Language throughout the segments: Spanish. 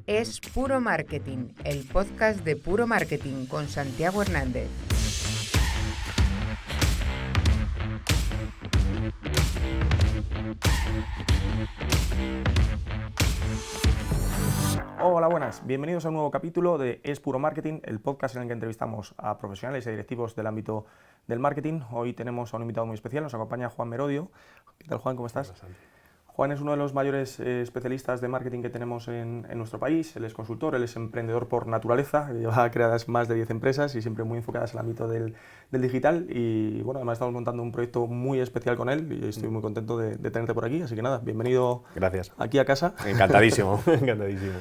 Es Puro Marketing, el podcast de Puro Marketing con Santiago Hernández. Hola, buenas. Bienvenidos a un nuevo capítulo de Es Puro Marketing, el podcast en el que entrevistamos a profesionales y directivos del ámbito del marketing. Hoy tenemos a un invitado muy especial, nos acompaña Juan Merodio. ¿Qué tal, Juan? ¿Cómo estás? Bastante. Juan es uno de los mayores especialistas de marketing que tenemos en nuestro país. Él es consultor, él es emprendedor por naturaleza, lleva creadas más de 10 empresas y siempre muy enfocadas en el ámbito del digital. Y bueno, además estamos montando un proyecto muy especial con él y estoy muy contento de tenerte por aquí. Así que nada, bienvenido. Gracias. Aquí a casa. Encantadísimo, encantadísimo.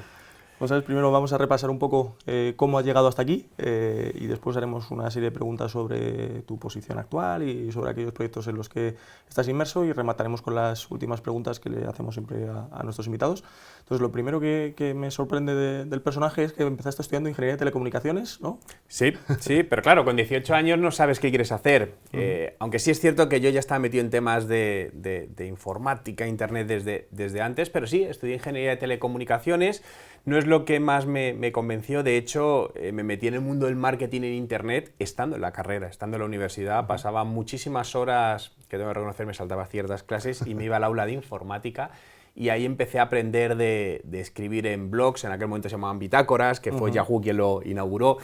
Pues sabes, primero vamos a repasar un poco cómo has llegado hasta aquí y después haremos una serie de preguntas sobre tu posición actual y sobre aquellos proyectos en los que estás inmerso y remataremos con las últimas preguntas que le hacemos siempre a nuestros invitados. Entonces, lo primero que me sorprende del personaje es que empezaste estudiando Ingeniería de Telecomunicaciones, ¿no? Sí, pero claro, con 18 años no sabes qué quieres hacer. Aunque sí es cierto que yo ya estaba metido en temas de informática, internet desde antes, pero sí, estudié Ingeniería de Telecomunicaciones. No es lo que más me convenció, de hecho me metí en el mundo del marketing en internet estando en la carrera, estando en la universidad, pasaba muchísimas horas, que tengo que reconocer, me saltaba ciertas clases y me iba al aula de informática y ahí empecé a aprender de escribir en blogs, en aquel momento se llamaban bitácoras, que fue Yahoo quien lo inauguró,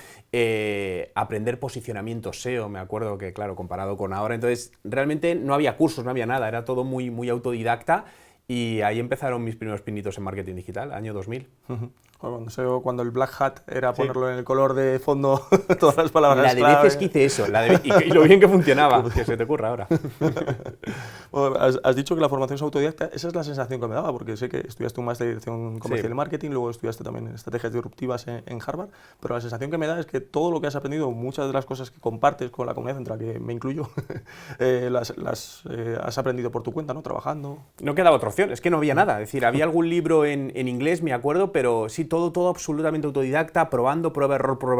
aprender posicionamiento SEO, me acuerdo que claro, comparado con ahora, entonces realmente no había cursos, no había nada, era todo muy autodidacta. Y ahí empezaron mis primeros pinitos en marketing digital, año 2000. Cuando el Black Hat era ponerlo en el color de fondo, todas las palabras La de clave. veces que hice eso, y lo bien que funcionaba, que se te ocurra ahora. Bueno, has dicho que la formación es autodidacta, esa es la sensación que me daba, porque sé que estudiaste un máster de dirección comercial y marketing, luego estudiaste también estrategias disruptivas en Harvard, pero la sensación que me da es que todo lo que has aprendido, muchas de las cosas que compartes con la comunidad, entre la que me incluyo, las has aprendido por tu cuenta, ¿no? Trabajando. No quedaba otra opción, es que no había nada, es decir, había algún libro en inglés, me acuerdo, pero sí, todo absolutamente autodidacta, probando, prueba,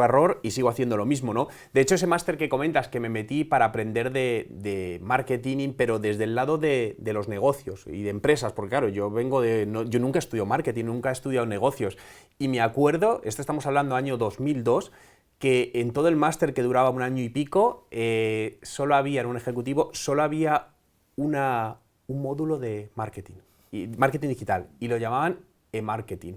error, y sigo haciendo lo mismo, ¿no? De hecho, ese máster que comentas, que me metí para aprender de marketing, pero desde el lado de los negocios y de empresas, porque claro, yo nunca he estudiado marketing, nunca he estudiado negocios, y me acuerdo, estamos hablando año 2002, que en todo el máster que duraba un año y pico, solo había, en un ejecutivo, solo había un módulo de marketing digital, y lo llamaban e-marketing.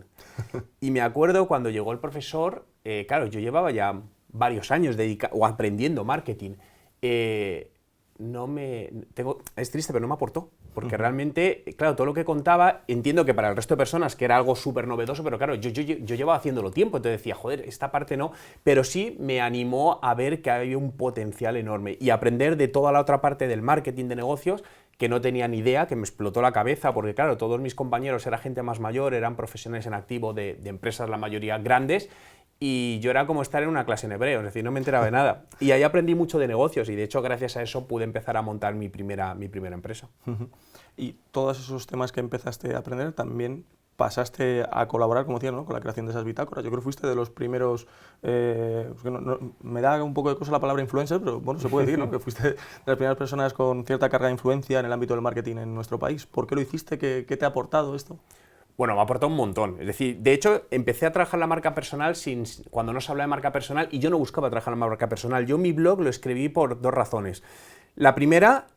Y me acuerdo cuando llegó el profesor, claro, yo llevaba ya varios años aprendiendo marketing. Es triste, pero no me aportó, porque realmente, claro, todo lo que contaba, entiendo que para el resto de personas que era algo súper novedoso, pero claro, yo llevaba haciéndolo tiempo, entonces decía, joder, esta parte no, pero sí me animó a ver que había un potencial enorme y aprender de toda la otra parte del marketing de negocios que no tenía ni idea, que me explotó la cabeza, porque claro, todos mis compañeros eran gente más mayor, eran profesionales en activo de empresas, la mayoría grandes, y yo era como estar en una clase en hebreo, es decir, no me enteraba de nada. Y ahí aprendí mucho de negocios, y de hecho, gracias a eso pude empezar a montar mi primera empresa. Y todos esos temas que empezaste a aprender también pasaste a colaborar, como decía, ¿no? Con la creación de esas bitácoras. Yo creo que fuiste de los primeros, me da un poco de cosa la palabra influencer, pero bueno, se puede decir, ¿no? Que fuiste de las primeras personas con cierta carga de influencia en el ámbito del marketing en nuestro país. ¿Por qué lo hiciste? ¿Qué te ha aportado esto? Bueno, me ha aportado un montón. Es decir, de hecho, empecé a trabajar la marca personal cuando no se hablaba de marca personal, y yo no buscaba trabajar en la marca personal. Yo mi blog lo escribí por dos razones. La primera,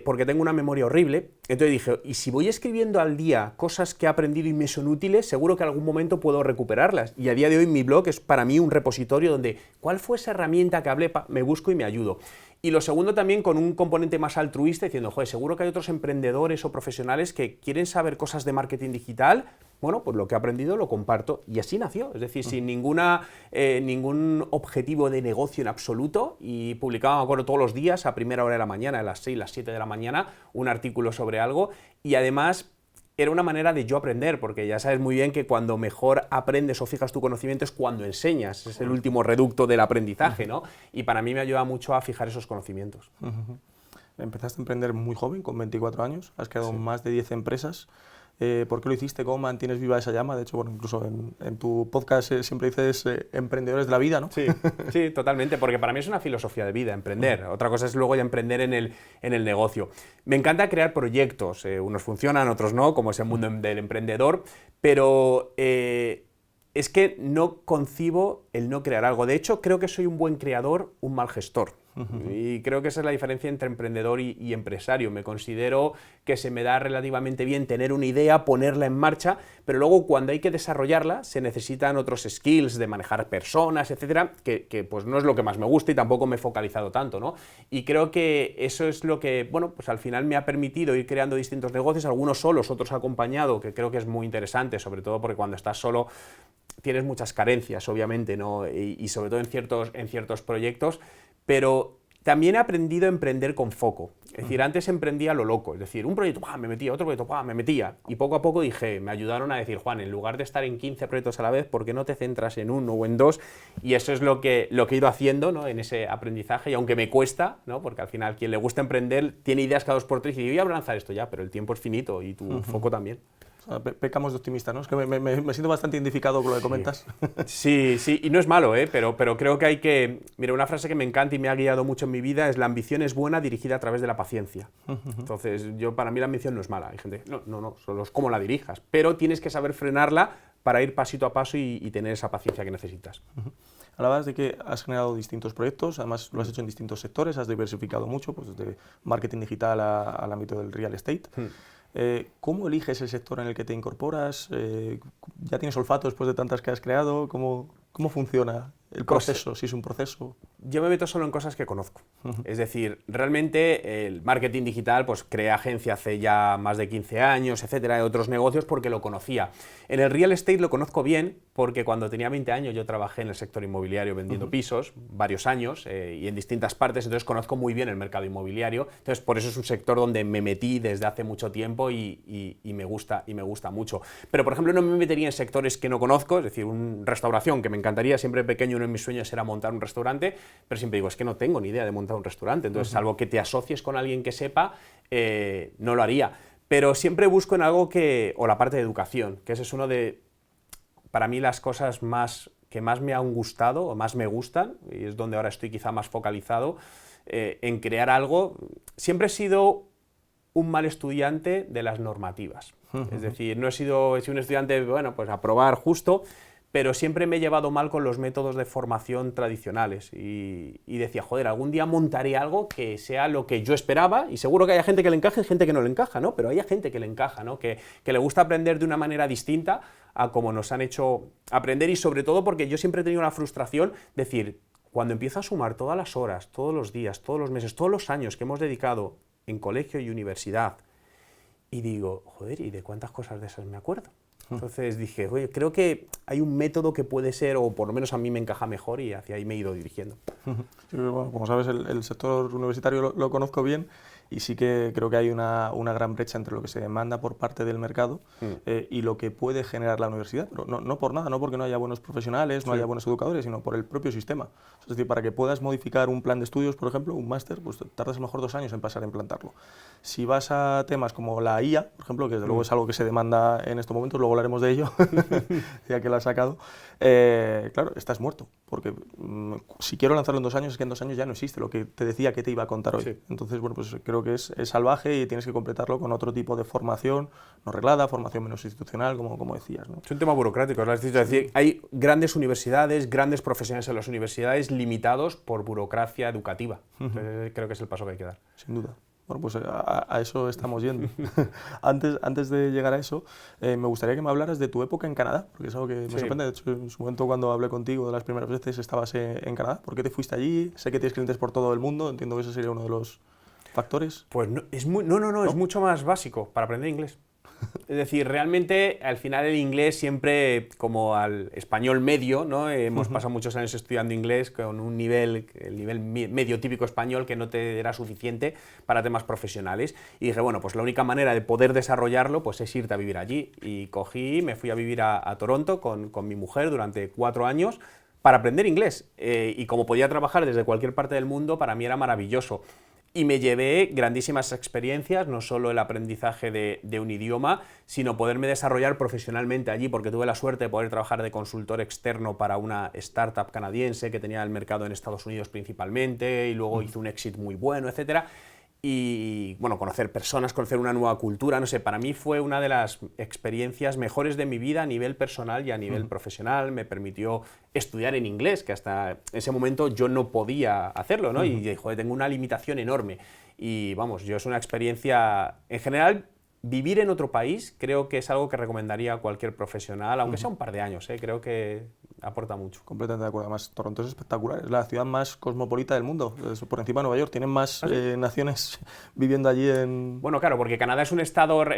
porque tengo una memoria horrible, entonces dije, y si voy escribiendo al día cosas que he aprendido y me son útiles, seguro que en algún momento puedo recuperarlas. Y a día de hoy mi blog es para mí un repositorio donde, ¿cuál fue esa herramienta que hablé? Me busco y me ayudo. Y lo segundo también con un componente más altruista, diciendo, joder, seguro que hay otros emprendedores o profesionales que quieren saber cosas de marketing digital. Bueno, pues lo que he aprendido lo comparto, y así nació, es decir, sin ningún objetivo de negocio en absoluto, y publicaba, me acuerdo, todos los días a primera hora de la mañana, a las 6, las 7 de la mañana, un artículo sobre algo, y además era una manera de yo aprender, porque ya sabes muy bien que cuando mejor aprendes o fijas tu conocimiento es cuando enseñas, es el último reducto del aprendizaje, ¿no? Y para mí me ayuda mucho a fijar esos conocimientos. Empezaste a emprender muy joven, con 24 años, has creado más de 10 empresas. ¿Por qué lo hiciste? ¿Cómo mantienes viva esa llama? De hecho, bueno, incluso en tu podcast siempre dices emprendedores de la vida, ¿no? Sí, totalmente, porque para mí es una filosofía de vida, emprender. Otra cosa es luego ya emprender en el negocio. Me encanta crear proyectos, unos funcionan, otros no, como es el mundo del emprendedor, pero es que no concibo el no crear algo. De hecho, creo que soy un buen creador, un mal gestor. Y creo que esa es la diferencia entre emprendedor y empresario. Me considero que se me da relativamente bien tener una idea, ponerla en marcha, pero luego cuando hay que desarrollarla se necesitan otros skills de manejar personas, etcétera, que pues no es lo que más me gusta y tampoco me he focalizado tanto, ¿no? Y creo que eso es lo que, bueno, pues al final me ha permitido ir creando distintos negocios, algunos solos, otros acompañado, que creo que es muy interesante, sobre todo porque cuando estás solo tienes muchas carencias, obviamente, ¿no? Y sobre todo en ciertos proyectos, pero también he aprendido a emprender con foco. Es decir, antes emprendía a lo loco, es decir, un proyecto, me metía, otro proyecto, me metía. Y poco a poco me ayudaron a decir, Juan, en lugar de estar en 15 proyectos a la vez, ¿por qué no te centras en uno o en dos? Y eso es lo que he ido haciendo, ¿no? En ese aprendizaje, y aunque me cuesta, ¿no? Porque al final quien le gusta emprender tiene ideas cada 2 por 3 y digo, voy a lanzar esto ya, pero el tiempo es finito y tu foco también. Pecamos de optimista, ¿no? Es que me siento bastante identificado con lo que comentas. Sí, y no es malo, pero creo que hay que... Mira, una frase que me encanta y me ha guiado mucho en mi vida es: la ambición es buena dirigida a través de la paciencia. Entonces, para mí la ambición no es mala. Hay gente, no, solo es cómo la dirijas, pero tienes que saber frenarla para ir pasito a paso y tener esa paciencia que necesitas. Hablabas de que has generado distintos proyectos, además lo has hecho en distintos sectores, has diversificado mucho, pues desde marketing digital al ámbito del real estate. ¿Cómo eliges el sector en el que te incorporas? ¿Ya tienes olfato después de tantas que has creado? ¿Cómo funciona el proceso, si es un proceso? Yo me meto solo en cosas que conozco. Es decir, realmente el marketing digital, pues creé agencia hace ya más de 15 años, etcétera, de otros negocios porque lo conocía. En el real estate lo conozco bien porque cuando tenía 20 años yo trabajé en el sector inmobiliario vendiendo pisos, varios años, y en distintas partes, entonces conozco muy bien el mercado inmobiliario. Entonces, por eso es un sector donde me metí desde hace mucho tiempo y me gusta mucho. Pero, por ejemplo, no me metería en sectores que no conozco, es decir, restauración, que me encantaría, siempre pequeño uno de mis sueños era montar un restaurante, pero siempre digo, es que no tengo ni idea de montar un restaurante, entonces, salvo que te asocies con alguien que sepa, no lo haría. Pero siempre busco en algo o la parte de educación, que ese es uno de, para mí, las cosas que más me han gustado o más me gustan, y es donde ahora estoy quizá más focalizado, en crear algo. Siempre he sido un mal estudiante de las normativas. Es decir, he sido un estudiante, bueno, pues a probar justo, pero siempre me he llevado mal con los métodos de formación tradicionales y decía, joder, algún día montaré algo que sea lo que yo esperaba, y seguro que hay gente que le encaje y gente que no le encaja, ¿no? Pero hay gente que le encaja, ¿no? Que le gusta aprender de una manera distinta a como nos han hecho aprender, y sobre todo porque yo siempre he tenido una frustración, decir, cuando empiezo a sumar todas las horas, todos los días, todos los meses, todos los años que hemos dedicado en colegio y universidad, y digo, joder, ¿y de cuántas cosas de esas me acuerdo? Entonces dije, oye, creo que hay un método que puede ser, o por lo menos a mí me encaja mejor, y hacia ahí me he ido dirigiendo. Sí, bueno, como sabes, el sector universitario lo conozco bien, y sí que creo que hay una gran brecha entre lo que se demanda por parte del mercado y lo que puede generar la universidad, pero no por nada, no porque no haya buenos profesionales, no haya buenos educadores, sino por el propio sistema. Es decir, para que puedas modificar un plan de estudios, por ejemplo, un máster, pues tardas a lo mejor 2 años en pasar a implantarlo. Si vas a temas como la IA, por ejemplo, que desde luego es algo que se demanda en estos momentos, luego hablaremos de ello, ya que lo has sacado, claro, estás muerto, porque si quiero lanzarlo en 2 años, es que en 2 años ya no existe lo que te decía que te iba a contar hoy. Sí. Entonces, bueno, pues creo que es salvaje y tienes que completarlo con otro tipo de formación no reglada, formación menos institucional, como decías, ¿no? Es un tema burocrático, lo has dicho. Es decir, hay grandes universidades, grandes profesionales en las universidades limitados por burocracia educativa. Entonces, creo que es el paso que hay que dar. Sin duda. Bueno, pues a eso estamos yendo. Antes de llegar a eso, me gustaría que me hablaras de tu época en Canadá, porque es algo que me sorprende. De hecho, en su momento, cuando hablé contigo de las primeras veces, estabas en Canadá. ¿Por qué te fuiste allí? Sé que tienes clientes por todo el mundo, entiendo que ese sería uno de los factores. Pues no, es mucho más básico para aprender inglés. Es decir, realmente al final el inglés siempre, como al español medio, ¿no? Hemos pasado muchos años estudiando inglés con un nivel, el nivel medio típico español, que no te era suficiente para temas profesionales. Y dije, bueno, pues la única manera de poder desarrollarlo pues es irte a vivir allí. Y me fui a vivir a Toronto con mi mujer durante 4 años para aprender inglés. Y como podía trabajar desde cualquier parte del mundo, para mí era maravilloso. Y me llevé grandísimas experiencias, no solo el aprendizaje de un idioma, sino poderme desarrollar profesionalmente allí, porque tuve la suerte de poder trabajar de consultor externo para una startup canadiense que tenía el mercado en Estados Unidos principalmente, y luego hizo un exit muy bueno, etcétera. y bueno, conocer personas, conocer una nueva cultura, no sé, para mí fue una de las experiencias mejores de mi vida a nivel personal y a nivel profesional. Me permitió estudiar en inglés, que hasta ese momento yo no podía hacerlo, ¿no? Y joder, tengo una limitación enorme. Y vamos, yo es una experiencia, en general, vivir en otro país creo que es algo que recomendaría a cualquier profesional, aunque sea un par de años, creo que aporta mucho. Completamente de acuerdo. Además, Toronto es espectacular, es la ciudad más cosmopolita del mundo, por encima de Nueva York. Tienen más naciones viviendo allí en... Bueno, claro, porque Canadá es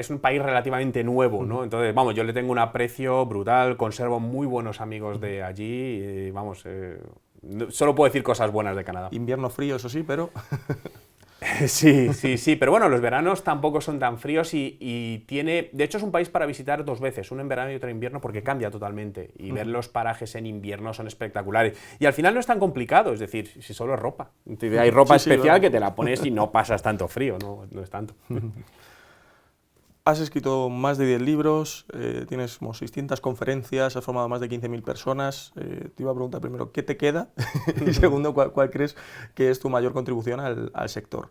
un país relativamente nuevo, ¿no? Entonces, vamos, yo le tengo un aprecio brutal, conservo muy buenos amigos de allí, y, vamos, solo puedo decir cosas buenas de Canadá. Invierno frío, eso sí, pero... Sí, pero bueno, los veranos tampoco son tan fríos y tiene... De hecho, es un país para visitar 2 veces, uno en verano y otro en invierno, porque cambia totalmente. Y ver los parajes en invierno son espectaculares. Y al final no es tan complicado, es decir, si solo es ropa. Hay ropa especial que te la pones y no pasas tanto frío, no es tanto. Has escrito más de 10 libros, tienes como 600 conferencias, has formado a más de 15.000 personas. Te iba a preguntar primero, ¿qué te queda? Y segundo, ¿cuál crees que es tu mayor contribución al sector?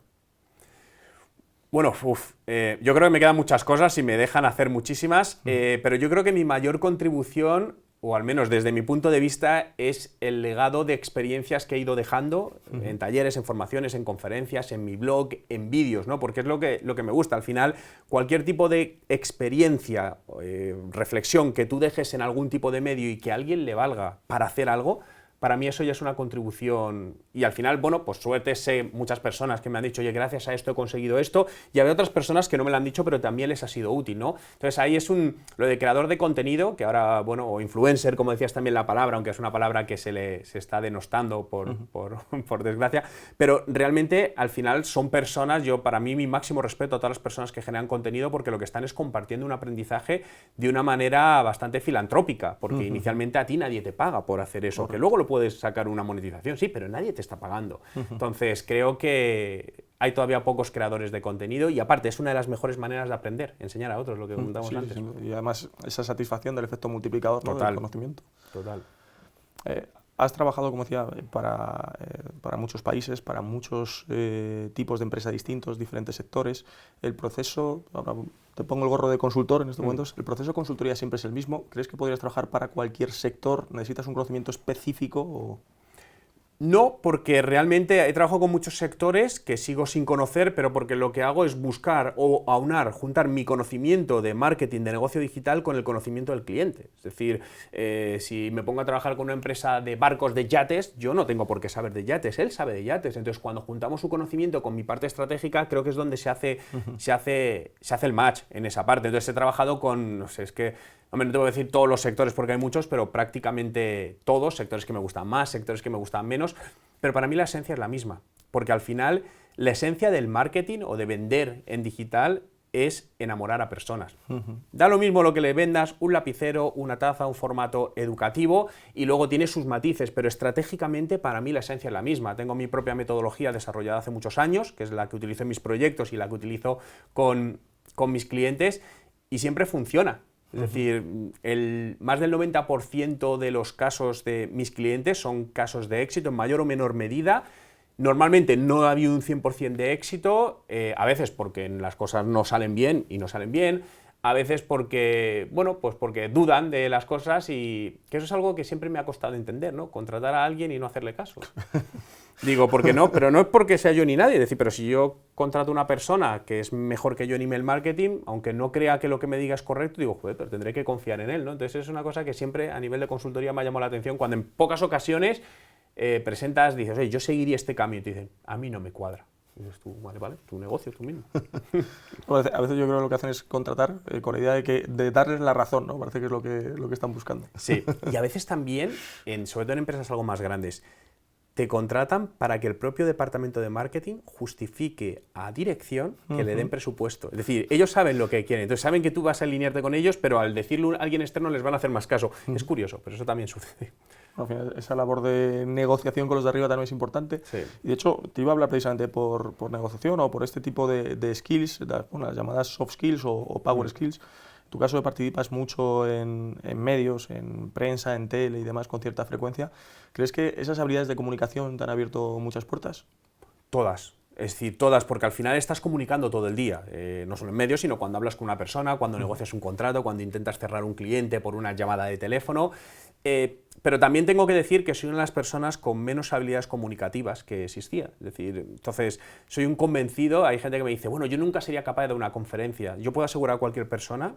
Bueno, yo creo que me quedan muchas cosas y me dejan hacer muchísimas, pero yo creo que mi mayor contribución, o al menos desde mi punto de vista, es el legado de experiencias que he ido dejando en talleres, en formaciones, en conferencias, en mi blog, en vídeos, ¿no? Porque es lo que me gusta. Al final, cualquier tipo de experiencia, reflexión que tú dejes en algún tipo de medio y que a alguien le valga para hacer algo, para mí eso ya es una contribución. Y al final, bueno, pues suerte, sé muchas personas que me han dicho, oye, gracias a esto he conseguido esto, y había otras personas que no me lo han dicho, pero también les ha sido útil, ¿no? Entonces ahí es lo de creador de contenido, que ahora, bueno, o influencer, como decías también la palabra, aunque es una palabra que se está denostando por desgracia, pero realmente al final son personas, para mí mi máximo respeto a todas las personas que generan contenido, porque lo que están es compartiendo un aprendizaje de una manera bastante filantrópica, porque inicialmente a ti nadie te paga por hacer eso, que luego lo puedes sacar una monetización, sí, pero nadie te está pagando. Entonces, creo que hay todavía pocos creadores de contenido y aparte es una de las mejores maneras de aprender, enseñar a otros, lo que comentamos antes. Sí, y además esa satisfacción del efecto multiplicador, ¿no? Del conocimiento. Total. Has trabajado, como decía, para muchos países, para muchos tipos de empresas distintos, diferentes sectores. El proceso, ahora te pongo el gorro de consultor en estos momentos, el proceso de consultoría siempre es el mismo. ¿Crees que podrías trabajar para cualquier sector? ¿Necesitas un conocimiento específico? O... No, porque realmente he trabajado con muchos sectores que sigo sin conocer, pero porque lo que hago es buscar o aunar, juntar mi conocimiento de marketing, de negocio digital con el conocimiento del cliente. Es decir, si me pongo a trabajar con una empresa de barcos, de yates, yo no tengo por qué saber de yates, él sabe de yates. Entonces, cuando juntamos su conocimiento con mi parte estratégica, creo que es donde se hace el match en esa parte. Entonces, he trabajado con, no sé, es que hombre, no te voy a decir todos los sectores porque hay muchos, pero prácticamente todos, sectores que me gustan más, sectores que me gustan menos, pero para mí la esencia es la misma, porque al final la esencia del marketing o de vender en digital es enamorar a personas. Da lo mismo lo que le vendas, un lapicero, una taza, un formato educativo, y luego tiene sus matices, pero estratégicamente para mí la esencia es la misma. Tengo mi propia metodología desarrollada hace muchos años, que es la que utilizo en mis proyectos y la que utilizo con mis clientes, y siempre funciona. Es decir, más del 90% de los casos de mis clientes son casos de éxito en mayor o menor medida. Normalmente no ha habido un 100% de éxito, a veces porque las cosas no salen bien y no salen bien, a veces porque, bueno, pues porque dudan de las cosas y que eso es algo que siempre me ha costado entender, ¿no? Contratar a alguien y no hacerle caso. Digo, porque no, pero no es porque sea yo ni nadie, es decir, pero si yo contrato a una persona que es mejor que yo en email marketing, aunque no crea que lo que me diga es correcto, digo, joder, pero tendré que confiar en él, ¿no? Entonces es una cosa que siempre a nivel de consultoría me ha llamado la atención cuando en pocas ocasiones presentas, dices, oye, yo seguiría este cambio, y te dicen, a mí no me cuadra. Y dices tú, vale, tu negocio, tú mismo. Bueno, a veces yo creo que lo que hacen es contratar con la idea de darles la razón, ¿no? Parece que es lo que están buscando. Sí, y a veces también, sobre todo en empresas algo más grandes, te contratan para que el propio departamento de marketing justifique a dirección que le den presupuesto. Es decir, ellos saben lo que quieren, entonces saben que tú vas a alinearte con ellos, pero al decirlo a alguien externo les van a hacer más caso. Es curioso, pero eso también sucede. Al final, esa labor de negociación con los de arriba también es importante. Sí. Y de hecho, te iba a hablar precisamente por negociación o por este tipo de skills, las llamadas soft skills o power skills. En tu caso participas mucho en medios, en prensa, en tele y demás con cierta frecuencia. ¿Crees que esas habilidades de comunicación te han abierto muchas puertas? Todas. Es decir, todas, porque al final estás comunicando todo el día, no solo en medios, sino cuando hablas con una persona, cuando negocias un contrato, cuando intentas cerrar un cliente por una llamada de teléfono. Pero también tengo que decir que soy una de las personas con menos habilidades comunicativas que existía. Es decir, entonces, soy un convencido, hay gente que me dice, bueno, yo nunca sería capaz de dar una conferencia. Yo puedo asegurar a cualquier persona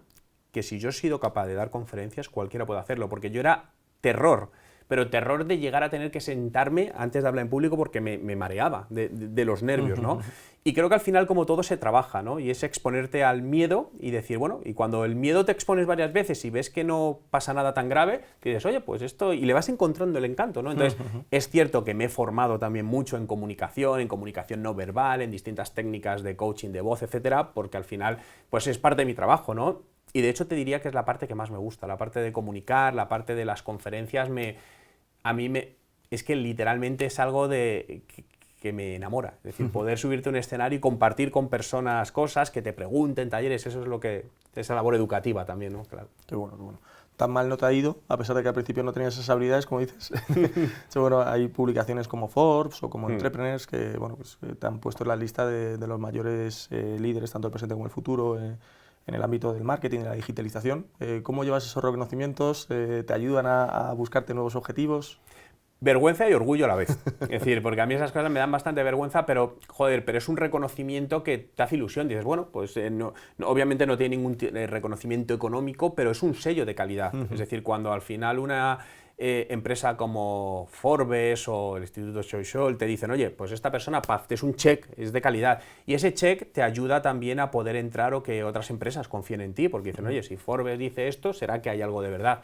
que si yo he sido capaz de dar conferencias, cualquiera puede hacerlo, porque yo era terror. Pero terror de llegar a tener que sentarme antes de hablar en público porque me mareaba de los nervios, ¿no? Y creo que al final como todo se trabaja, ¿no? Y es exponerte al miedo y decir, bueno, y cuando el miedo te expones varias veces y ves que no pasa nada tan grave, dices, oye, pues esto, y le vas encontrando el encanto, ¿no? Entonces, es cierto que me he formado también mucho en comunicación no verbal, en distintas técnicas de coaching de voz, etcétera, porque al final, pues es parte de mi trabajo, ¿no? Y de hecho te diría que es la parte que más me gusta, la parte de comunicar, la parte de las conferencias, es que literalmente es algo que me enamora. Es decir, poder subirte a un escenario y compartir con personas cosas, que te pregunten, talleres, eso es lo que, esa labor educativa también, ¿no? Claro. Qué bueno, qué bueno. Tan mal no te ha ido, a pesar de que al principio no tenías esas habilidades, como dices. Bueno, hay publicaciones como Forbes o como Entrepreneurs que, bueno, pues, te han puesto en la lista de los mayores líderes, tanto el presente como el futuro, en el ámbito del marketing y la digitalización. ¿Cómo llevas esos reconocimientos? ¿Te ayudan a buscarte nuevos objetivos? Vergüenza y orgullo a la vez. Es decir, porque a mí esas cosas me dan bastante vergüenza, pero, joder, pero es un reconocimiento que te hace ilusión. Dices, bueno, pues obviamente no tiene ningún reconocimiento económico, pero es un sello de calidad. Es decir, cuando al final una empresa como Forbes o el Instituto Social te dicen, oye, pues esta persona, paf, es un check, es de calidad. Y ese check te ayuda también a poder entrar o que otras empresas confíen en ti, porque dicen, oye, si Forbes dice esto, será que hay algo de verdad.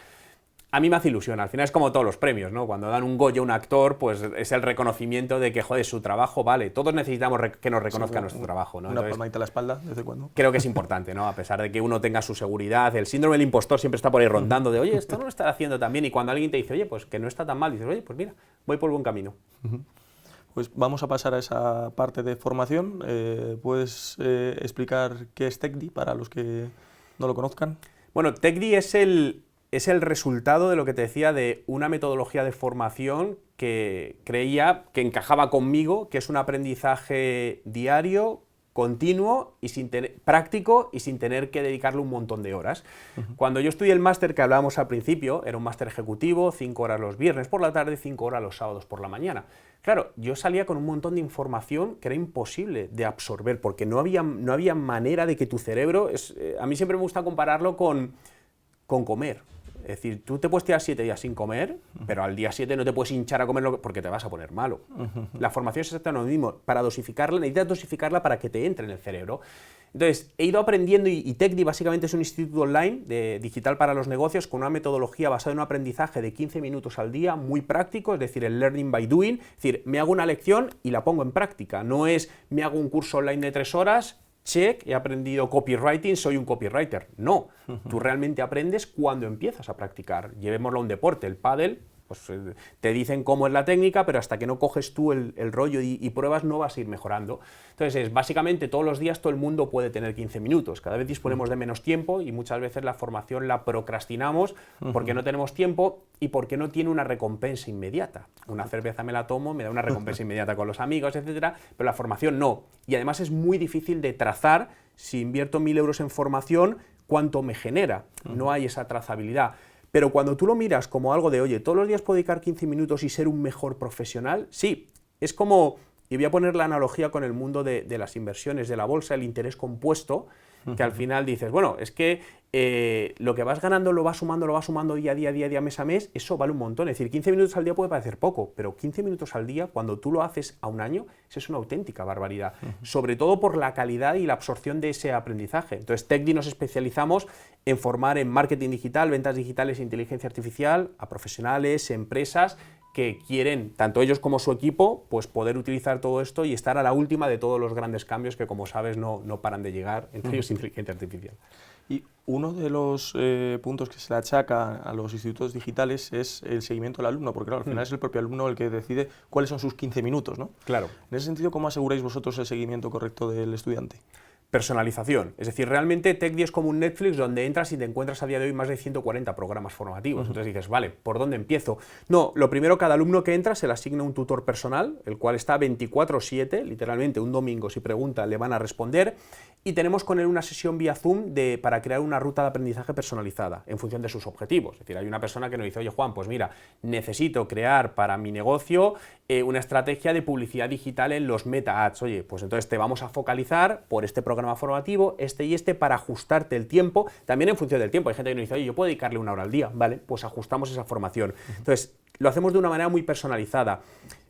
A mí me hace ilusión, al final es como todos los premios, ¿no? Cuando dan un Goya a un actor, pues es el reconocimiento de que, joder, su trabajo vale. Todos necesitamos que nos reconozcan nuestro trabajo, ¿no? Una palmadita a la espalda, ¿de vez en cuando? Creo que es importante, ¿no? A pesar de que uno tenga su seguridad, el síndrome del impostor siempre está por ahí rondando de, oye, esto no lo está haciendo tan bien, y cuando alguien te dice, oye, pues que no está tan mal, dices, oye, pues mira, voy por buen camino. Pues vamos a pasar a esa parte de formación. ¿Puedes explicar qué es TechD para los que no lo conozcan? Bueno, TechD es el resultado de lo que te decía de una metodología de formación que creía que encajaba conmigo, que es un aprendizaje diario, continuo y práctico y sin tener que dedicarle un montón de horas. Cuando yo estudié el máster que hablábamos al principio, era un máster ejecutivo, 5 horas los viernes por la tarde, 5 horas los sábados por la mañana. Claro, yo salía con un montón de información que era imposible de absorber, porque no había manera de que tu cerebro... a mí siempre me gusta compararlo con comer. Es decir, tú te puedes tirar 7 días sin comer, pero al día 7 no te puedes hinchar a comer porque te vas a poner malo. La formación es exactamente lo mismo. Para dosificarla, necesitas dosificarla para que te entre en el cerebro. Entonces, he ido aprendiendo y TechD básicamente es un instituto online digital para los negocios con una metodología basada en un aprendizaje de 15 minutos al día, muy práctico, es decir, el learning by doing. Es decir, me hago una lección y la pongo en práctica. No es, me hago un curso online de 3 horas, check, he aprendido copywriting, soy un copywriter. No, tú realmente aprendes cuando empiezas a practicar. Llevémoslo a un deporte, el pádel, pues te dicen cómo es la técnica, pero hasta que no coges tú el rollo y pruebas no vas a ir mejorando. Entonces, básicamente todos los días todo el mundo puede tener 15 minutos. Cada vez disponemos de menos tiempo y muchas veces la formación la procrastinamos porque no tenemos tiempo y porque no tiene una recompensa inmediata. Una cerveza me la tomo, me da una recompensa inmediata con los amigos, etcétera, pero la formación no. Y además es muy difícil de trazar, si invierto 1.000 euros en formación, cuánto me genera. No hay esa trazabilidad. Pero cuando tú lo miras como algo de, oye, todos los días puedo dedicar 15 minutos y ser un mejor profesional, sí, es como, y voy a poner la analogía con el mundo de las inversiones, de la bolsa, el interés compuesto, que al final dices, bueno, es que lo que vas ganando lo vas sumando día a día, mes a mes, eso vale un montón. Es decir, 15 minutos al día puede parecer poco, pero 15 minutos al día, cuando tú lo haces a un año, eso es una auténtica barbaridad. Sobre todo por la calidad y la absorción de ese aprendizaje. Entonces, TechD nos especializamos en formar en marketing digital, ventas digitales e inteligencia artificial a profesionales, empresas que quieren, tanto ellos como su equipo, pues poder utilizar todo esto y estar a la última de todos los grandes cambios que, como sabes, no paran de llegar, entre ellos inteligencia artificial. Y uno de los puntos que se le achaca a los institutos digitales es el seguimiento del alumno, porque claro, al final es el propio alumno el que decide cuáles son sus 15 minutos, ¿no? Claro. En ese sentido, ¿cómo aseguráis vosotros el seguimiento correcto del estudiante? Personalización. Es decir, realmente TechDi es como un Netflix donde entras y te encuentras a día de hoy más de 140 programas formativos. Entonces dices, vale, ¿por dónde empiezo? No, lo primero, cada alumno que entra se le asigna un tutor personal, el cual está 24/7, literalmente un domingo si pregunta le van a responder, y tenemos con él una sesión vía Zoom para crear una ruta de aprendizaje personalizada en función de sus objetivos. Es decir, hay una persona que nos dice, oye Juan, pues mira, necesito crear para mi negocio una estrategia de publicidad digital en los Meta Ads. Oye, pues entonces te vamos a focalizar por este programa formativo, este y este, para ajustarte el tiempo, también en función del tiempo. Hay gente que nos dice, oye, yo puedo dedicarle 1 hora al día, vale, pues ajustamos esa formación. Entonces, lo hacemos de una manera muy personalizada.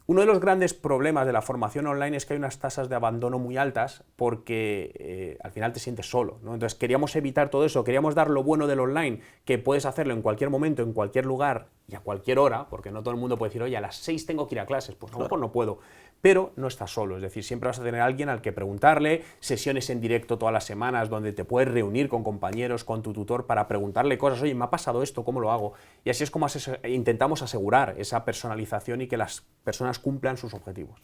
Uno de los grandes problemas de la formación online es que hay unas tasas de abandono muy altas porque al final te sientes solo, ¿no? Entonces queríamos evitar todo eso, queríamos dar lo bueno del online, que puedes hacerlo en cualquier momento, en cualquier lugar y a cualquier hora, porque no todo el mundo puede decir, oye, a las 6 tengo que ir a clases, pues no, pues no puedo. Pero no estás solo, es decir, siempre vas a tener a alguien al que preguntarle, sesiones en directo todas las semanas donde te puedes reunir con compañeros, con tu tutor para preguntarle cosas, oye, me ha pasado esto, ¿cómo lo hago? Y así es como intentamos asegurar esa personalización y que las personas cumplan sus objetivos.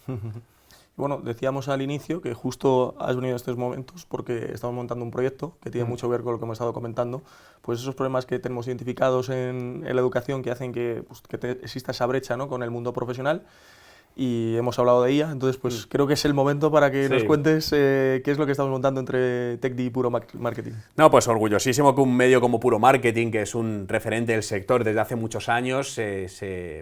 Bueno, decíamos al inicio que justo has venido a estos momentos porque estamos montando un proyecto que tiene mucho que ver con lo que hemos estado comentando, pues esos problemas que tenemos identificados en la educación que hacen que, pues, exista esa brecha, ¿no?, con el mundo profesional. Y hemos hablado de ella, entonces pues creo que es el momento para que nos cuentes qué es lo que estamos montando entre TechDi y Puro Marketing. No, pues orgullosísimo que un medio como Puro Marketing, que es un referente del sector desde hace muchos años,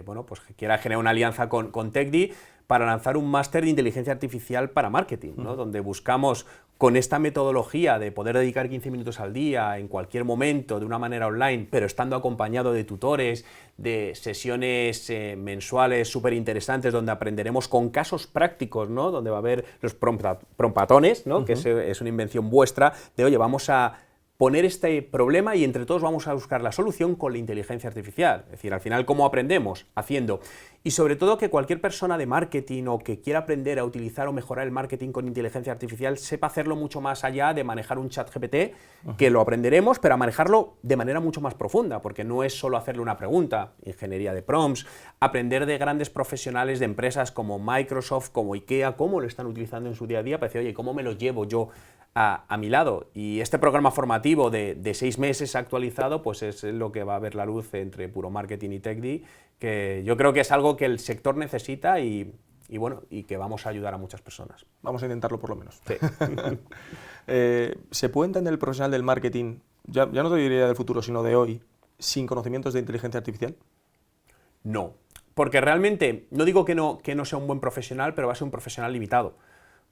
bueno, pues quiera generar una alianza con TechDi para lanzar un máster de inteligencia artificial para marketing, ¿no? Donde buscamos, con esta metodología de poder dedicar 15 minutos al día, en cualquier momento, de una manera online, pero estando acompañado de tutores, de sesiones mensuales súper interesantes, donde aprenderemos con casos prácticos, ¿no? Donde va a haber los prompatones, ¿no? Que es una invención vuestra, de oye, vamos a poner este problema y entre todos vamos a buscar la solución con la inteligencia artificial. Es decir, al final, ¿cómo aprendemos? Haciendo. Y sobre todo que cualquier persona de marketing o que quiera aprender a utilizar o mejorar el marketing con inteligencia artificial sepa hacerlo mucho más allá de manejar un chat GPT, que lo aprenderemos, pero a manejarlo de manera mucho más profunda, porque no es solo hacerle una pregunta, ingeniería de prompts, aprender de grandes profesionales de empresas como Microsoft, como IKEA, cómo lo están utilizando en su día a día, para decir, oye, ¿cómo me lo llevo yo a mi lado? Y este programa formativo de 6 meses actualizado, pues es lo que va a ver la luz entre Puro Marketing y TechDi, que yo creo que es algo que el sector necesita y bueno, y que vamos a ayudar a muchas personas. Vamos a intentarlo por lo menos. Sí. ¿Se puede entender el profesional del marketing, ya no te diría del futuro, sino de hoy, sin conocimientos de inteligencia artificial? No, porque realmente, no digo que no sea un buen profesional, pero va a ser un profesional limitado,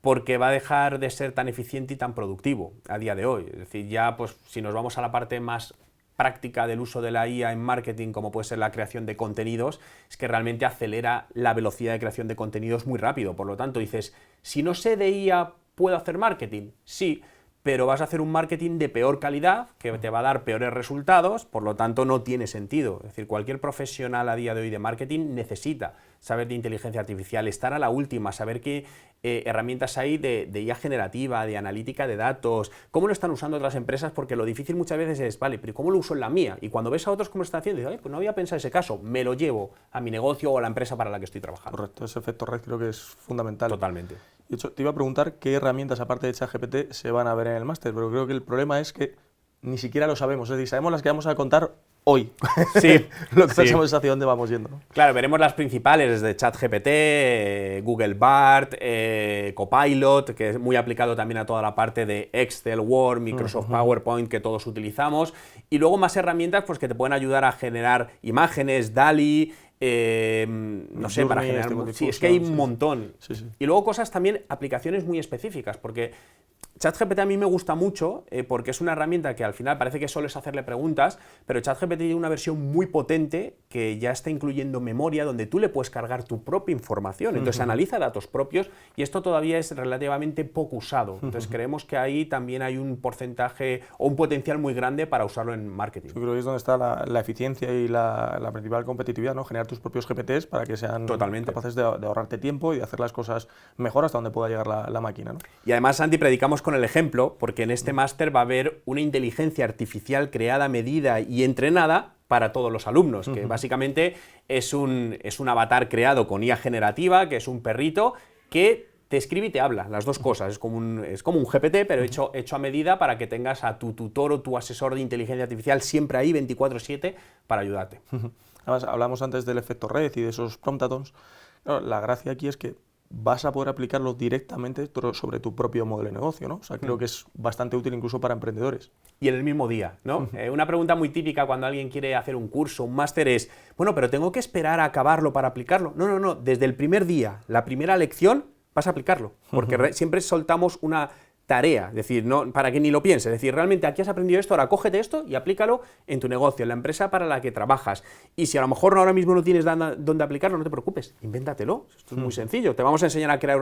porque va a dejar de ser tan eficiente y tan productivo a día de hoy. Es decir, ya pues si nos vamos a la parte más práctica del uso de la IA en marketing, como puede ser la creación de contenidos, es que realmente acelera la velocidad de creación de contenidos muy rápido. Por lo tanto, dices, si no sé de IA, ¿puedo hacer marketing? Sí, pero vas a hacer un marketing de peor calidad, que te va a dar peores resultados, por lo tanto no tiene sentido. Es decir, cualquier profesional a día de hoy de marketing necesita saber de inteligencia artificial, estar a la última, saber qué herramientas hay de IA generativa, de analítica de datos, cómo lo están usando otras empresas, porque lo difícil muchas veces es, vale, pero ¿cómo lo uso en la mía? Y cuando ves a otros cómo lo están haciendo, dices, pues no había pensado ese caso, me lo llevo a mi negocio o a la empresa para la que estoy trabajando. Correcto, ese efecto red creo que es fundamental. Totalmente. De hecho, te iba a preguntar qué herramientas, aparte de ChatGPT, se van a ver en el máster, pero creo que el problema es que ni siquiera lo sabemos, es decir, sabemos las que vamos a contar hoy. Sí. Lo que pensamos es hacia dónde vamos yendo, ¿no? Claro, veremos las principales desde ChatGPT, Google Bard, Copilot, que es muy aplicado también a toda la parte de Excel, Word, Microsoft PowerPoint, que todos utilizamos, y luego más herramientas pues, que te pueden ayudar a generar imágenes, DALL-E, no sé, para generar... Sí, es que hay un montón. Sí, sí. Y luego cosas también, aplicaciones muy específicas, porque ChatGPT a mí me gusta mucho porque es una herramienta que al final parece que solo es hacerle preguntas, pero ChatGPT tiene una versión muy potente que ya está incluyendo memoria donde tú le puedes cargar tu propia información, entonces analiza datos propios y esto todavía es relativamente poco usado, entonces creemos que ahí también hay un porcentaje o un potencial muy grande para usarlo en marketing. Yo creo que es donde está la eficiencia y la principal competitividad, ¿no? Generar tus propios GPTs para que sean capaces de ahorrarte tiempo y de hacer las cosas mejor hasta donde pueda llegar la máquina, ¿no? Y además, Santi, predicamos con el ejemplo, porque en este máster va a haber una inteligencia artificial creada, medida y entrenada para todos los alumnos, que básicamente es un avatar creado con IA generativa, que es un perrito, que te escribe y te habla, las dos cosas. Es como un GPT, pero hecho a medida para que tengas a tu tutor o tu asesor de inteligencia artificial siempre ahí 24/7 para ayudarte. Además, hablamos antes del efecto red y de esos promptatons. Claro, la gracia aquí es que vas a poder aplicarlo directamente sobre tu propio modelo de negocio, ¿no? O sea, creo que es bastante útil incluso para emprendedores. Y en el mismo día, ¿no? Una pregunta muy típica cuando alguien quiere hacer un curso, un máster es, bueno, pero ¿tengo que esperar a acabarlo para aplicarlo? No, desde el primer día, la primera lección, vas a aplicarlo, porque siempre soltamos una tarea, es decir, no, para que ni lo pienses, es decir, realmente aquí has aprendido esto, ahora cógete esto y aplícalo en tu negocio, en la empresa para la que trabajas. Y si a lo mejor ahora mismo no tienes dónde aplicarlo, no te preocupes, invéntatelo, esto es muy sencillo, te vamos a enseñar a crear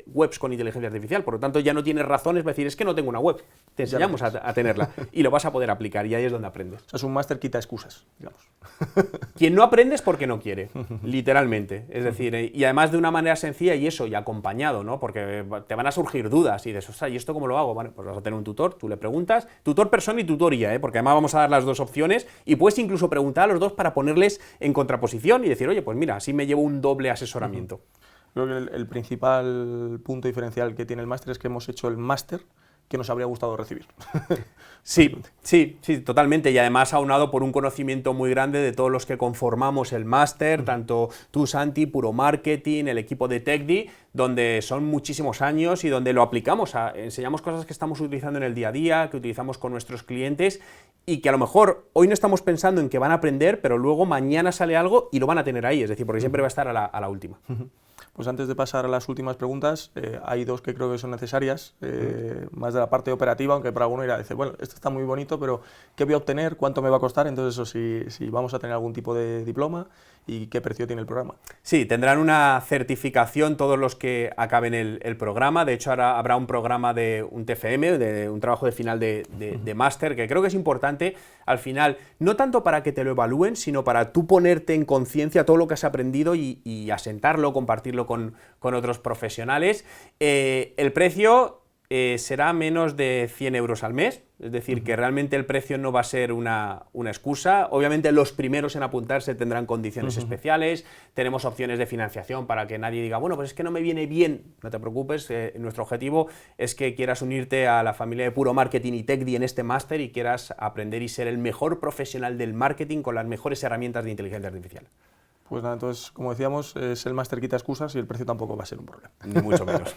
webs con inteligencia artificial, por lo tanto ya no tienes razones para decir, es que no tengo una web, te enseñamos a tenerla y lo vas a poder aplicar y ahí es donde aprendes. O sea, es un máster quita excusas, digamos. Quien no aprende es porque no quiere, literalmente, es decir, y además de una manera sencilla y eso, y acompañado, ¿no? Porque te van a surgir dudas y dices, ostras, ¿y esto cómo lo hago? Vale, pues vas a tener un tutor, tú le preguntas, tutor persona y tutoría, porque además vamos a dar las dos opciones y puedes incluso preguntar a los dos para ponerles en contraposición y decir, oye, pues mira, así me llevo un doble asesoramiento. Creo que el principal punto diferencial que tiene el máster es que hemos hecho el máster que nos habría gustado recibir. Sí, totalmente, y además aunado por un conocimiento muy grande de todos los que conformamos el máster, tanto tú, Santi, Puro Marketing, el equipo de TechDi, donde son muchísimos años y donde lo aplicamos, enseñamos cosas que estamos utilizando en el día a día, que utilizamos con nuestros clientes y que a lo mejor hoy no estamos pensando en que van a aprender, pero luego mañana sale algo y lo van a tener ahí, es decir, porque siempre va a estar a la última. Pues antes de pasar a las últimas preguntas, hay dos que creo que son necesarias, más de la parte operativa, aunque para alguno irá a decir, bueno, esto está muy bonito, pero ¿qué voy a obtener? ¿Cuánto me va a costar? Entonces eso, si vamos a tener algún tipo de diploma y qué precio tiene el programa. Sí, tendrán una certificación todos los que acaben el programa, de hecho ahora habrá un programa de un TFM, de un trabajo de final de máster, que creo que es importante al final, no tanto para que te lo evalúen, sino para tú ponerte en conciencia todo lo que has aprendido y asentarlo, compartirlo con otros profesionales. El precio será menos de 100 euros al mes, es decir, que realmente el precio no va a ser una excusa. Obviamente los primeros en apuntarse tendrán condiciones especiales, tenemos opciones de financiación para que nadie diga, bueno, pues es que no me viene bien, no te preocupes, nuestro objetivo es que quieras unirte a la familia de Puro Marketing y TechDi en este máster y quieras aprender y ser el mejor profesional del marketing con las mejores herramientas de inteligencia artificial. Pues nada, entonces, como decíamos, es el máster quita excusas y el precio tampoco va a ser un problema. Ni mucho menos.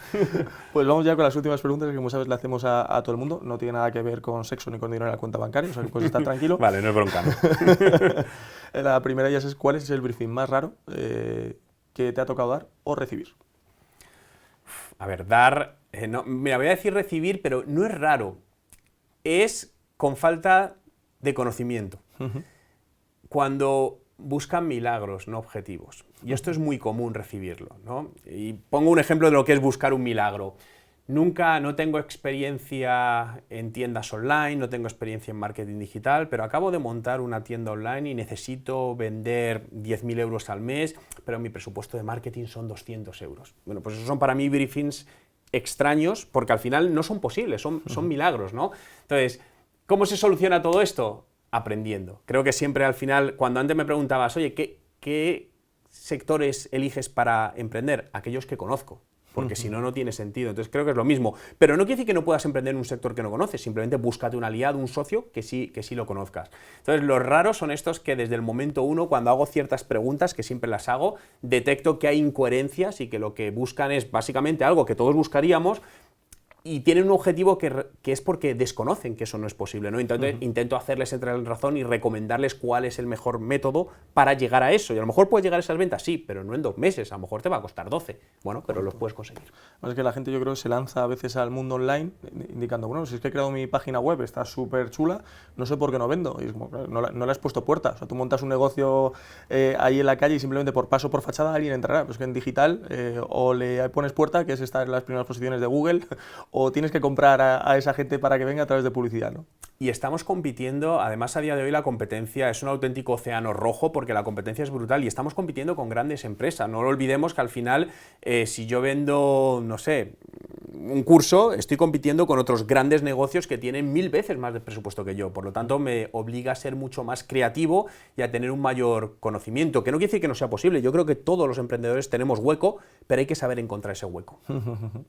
Pues vamos ya con las últimas preguntas que, como sabes, le hacemos a todo el mundo. No tiene nada que ver con sexo ni con dinero en la cuenta bancaria, o sea que puedes estar tranquilo. Vale, no es bronca. La primera de ellas es, ¿cuál es el briefing más raro que te ha tocado dar o recibir? A ver, dar... no, mira, voy a decir recibir, pero no es raro. Es con falta de conocimiento. Cuando buscan milagros, no objetivos. Y esto es muy común recibirlo, ¿no? Y pongo un ejemplo de lo que es buscar un milagro. No tengo experiencia en tiendas online, no tengo experiencia en marketing digital, pero acabo de montar una tienda online y necesito vender 10.000 euros al mes, pero mi presupuesto de marketing son 200 euros. Bueno, pues esos son para mí briefings extraños, porque al final no son posibles, son milagros, ¿no? Entonces, ¿cómo se soluciona todo esto? Aprendiendo. Creo que siempre al final, cuando antes me preguntabas, oye, ¿qué sectores eliges para emprender? Aquellos que conozco, porque si no, no tiene sentido. Entonces creo que es lo mismo. Pero no quiere decir que no puedas emprender en un sector que no conoces, simplemente búscate un aliado, un socio que sí lo conozcas. Entonces los raros son estos que desde el momento uno, cuando hago ciertas preguntas, que siempre las hago, detecto que hay incoherencias y que lo que buscan es básicamente algo que todos buscaríamos, y tienen un objetivo que es porque desconocen que eso no es posible, ¿no? Entonces intento hacerles entrar en razón y recomendarles cuál es el mejor método para llegar a eso. Y a lo mejor puedes llegar a esas ventas, sí, pero no en 2 meses, a lo mejor te va a costar 12. Bueno, pero los puedes conseguir. Es que la gente, yo creo, se lanza a veces al mundo online indicando, bueno, si es que he creado mi página web, está súper chula, no sé por qué no vendo. Y es como, no le has puesto puerta. O sea, tú montas un negocio ahí en la calle y simplemente por paso, por fachada, alguien entrará. Pues que en digital o le pones puerta, que es estar en las primeras posiciones de Google, o tienes que comprar a esa gente para que venga a través de publicidad, ¿no? Y estamos compitiendo, además a día de hoy la competencia es un auténtico océano rojo porque la competencia es brutal y estamos compitiendo con grandes empresas. No lo olvidemos que al final, si yo vendo, no sé, un curso, estoy compitiendo con otros grandes negocios que tienen 1000 veces más de presupuesto que yo. Por lo tanto, me obliga a ser mucho más creativo y a tener un mayor conocimiento, que no quiere decir que no sea posible. Yo creo que todos los emprendedores tenemos hueco, pero hay que saber encontrar ese hueco. Bueno,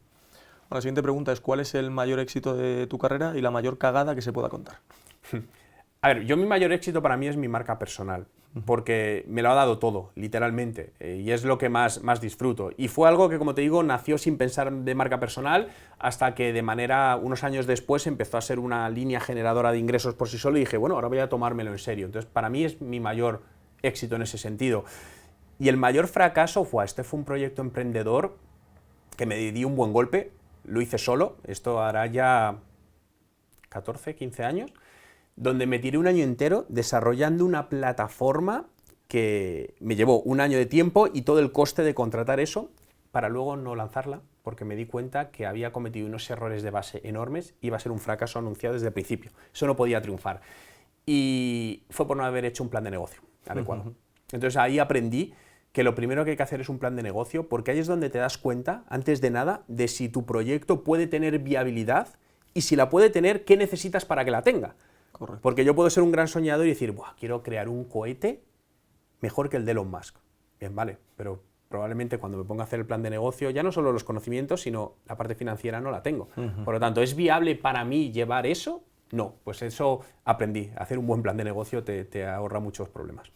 la siguiente pregunta es, ¿cuál es el mayor éxito de tu carrera y la mayor cagada que se pueda contar? A ver, mi mayor éxito para mí es mi marca personal, porque me lo ha dado todo, literalmente, y es lo que más disfruto. Y fue algo que, como te digo, nació sin pensar de marca personal, hasta que unos años después, empezó a ser una línea generadora de ingresos por sí solo, y dije, bueno, ahora voy a tomármelo en serio. Entonces, para mí es mi mayor éxito en ese sentido. Y el mayor fracaso fue un proyecto emprendedor que me di un buen golpe, lo hice solo, esto hará ya 14, 15 años, donde me tiré un año entero desarrollando una plataforma que me llevó un año de tiempo y todo el coste de contratar eso para luego no lanzarla, porque me di cuenta que había cometido unos errores de base enormes y iba a ser un fracaso anunciado desde el principio. Eso no podía triunfar. Y fue por no haber hecho un plan de negocio adecuado. Entonces ahí aprendí que lo primero que hay que hacer es un plan de negocio, porque ahí es donde te das cuenta, antes de nada, de si tu proyecto puede tener viabilidad y si la puede tener, ¿qué necesitas para que la tenga? Correcto. Porque yo puedo ser un gran soñador y decir, buah, quiero crear un cohete mejor que el de Elon Musk. Bien, vale, pero probablemente cuando me ponga a hacer el plan de negocio, ya no solo los conocimientos, sino la parte financiera no la tengo. Por lo tanto, ¿es viable para mí llevar eso? No, pues eso aprendí. Hacer un buen plan de negocio te ahorra muchos problemas.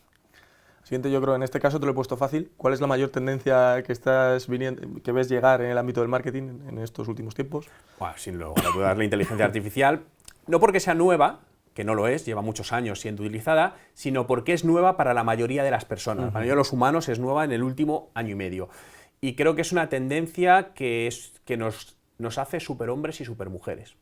Siguiente, yo creo, en este caso te lo he puesto fácil. ¿Cuál es la mayor tendencia que ves llegar en el ámbito del marketing en estos últimos tiempos? Bueno, sin lugar a dudas, la inteligencia artificial, no porque sea nueva, que no lo es, lleva muchos años siendo utilizada, sino porque es nueva para la mayoría de las personas. La mayoría de los humanos es nueva en el último año y medio. Y creo que es una tendencia que nos hace superhombres y supermujeres,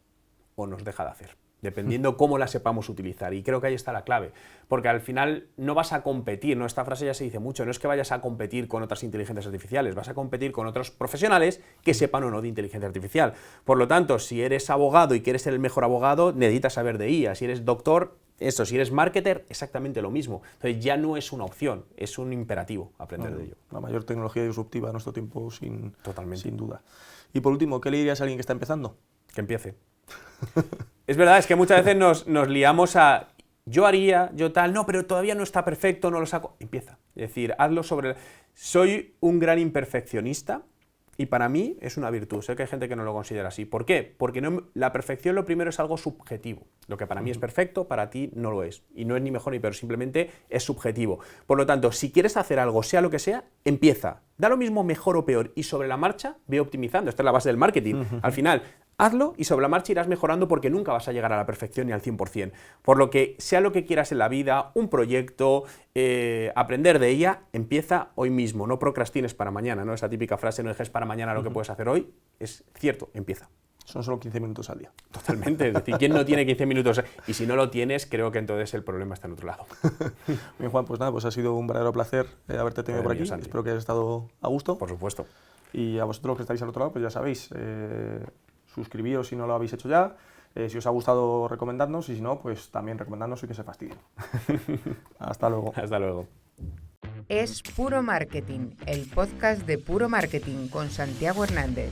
o nos deja de hacer, dependiendo cómo la sepamos utilizar. Y creo que ahí está la clave, porque al final no vas a competir, ¿no? Esta frase ya se dice mucho, no es que vayas a competir con otras inteligencias artificiales, vas a competir con otros profesionales que sepan o no de inteligencia artificial. Por lo tanto, si eres abogado y quieres ser el mejor abogado, necesitas saber de IA. Si eres doctor, eso. Si eres marketer, exactamente lo mismo. Entonces ya no es una opción, es un imperativo aprender de ello. La mayor tecnología disruptiva de nuestro tiempo, Totalmente. Sin duda. Y por último, ¿qué le dirías a alguien que está empezando? Que empiece. Es verdad, es que muchas veces nos liamos a yo haría, yo tal, no, pero todavía no está perfecto, no lo saco. Empieza. Es decir, hazlo sobre... Soy un gran imperfeccionista y para mí es una virtud. Sé que hay gente que no lo considera así. ¿Por qué? Porque la perfección lo primero es algo subjetivo. Lo que para mí es perfecto, para ti no lo es. Y no es ni mejor ni peor, simplemente es subjetivo. Por lo tanto, si quieres hacer algo, sea lo que sea, empieza. Da lo mismo mejor o peor y sobre la marcha ve optimizando. Esta es la base del marketing. Al final, hazlo y sobre la marcha irás mejorando porque nunca vas a llegar a la perfección ni al 100%. Por lo que, sea lo que quieras en la vida, un proyecto, aprender de ella, empieza hoy mismo. No procrastines para mañana, ¿no? Esa típica frase, no dejes para mañana lo que puedes hacer hoy, es cierto, empieza. Son solo 15 minutos al día. Totalmente, es decir, ¿quién no tiene 15 minutos? Y si no lo tienes, creo que entonces el problema está en otro lado. Bien, Juan, pues nada, pues ha sido un verdadero placer haberte tenido por aquí. Santi. Espero que hayas estado a gusto. Por supuesto. Y a vosotros los que estáis al otro lado, pues ya sabéis, suscribíos si no lo habéis hecho ya. Si os ha gustado, recomendadnos, y si no, pues también recomendadnos y que se fastidien. Hasta luego. Hasta luego. Es Puro Marketing, el podcast de Puro Marketing con Santiago Hernández.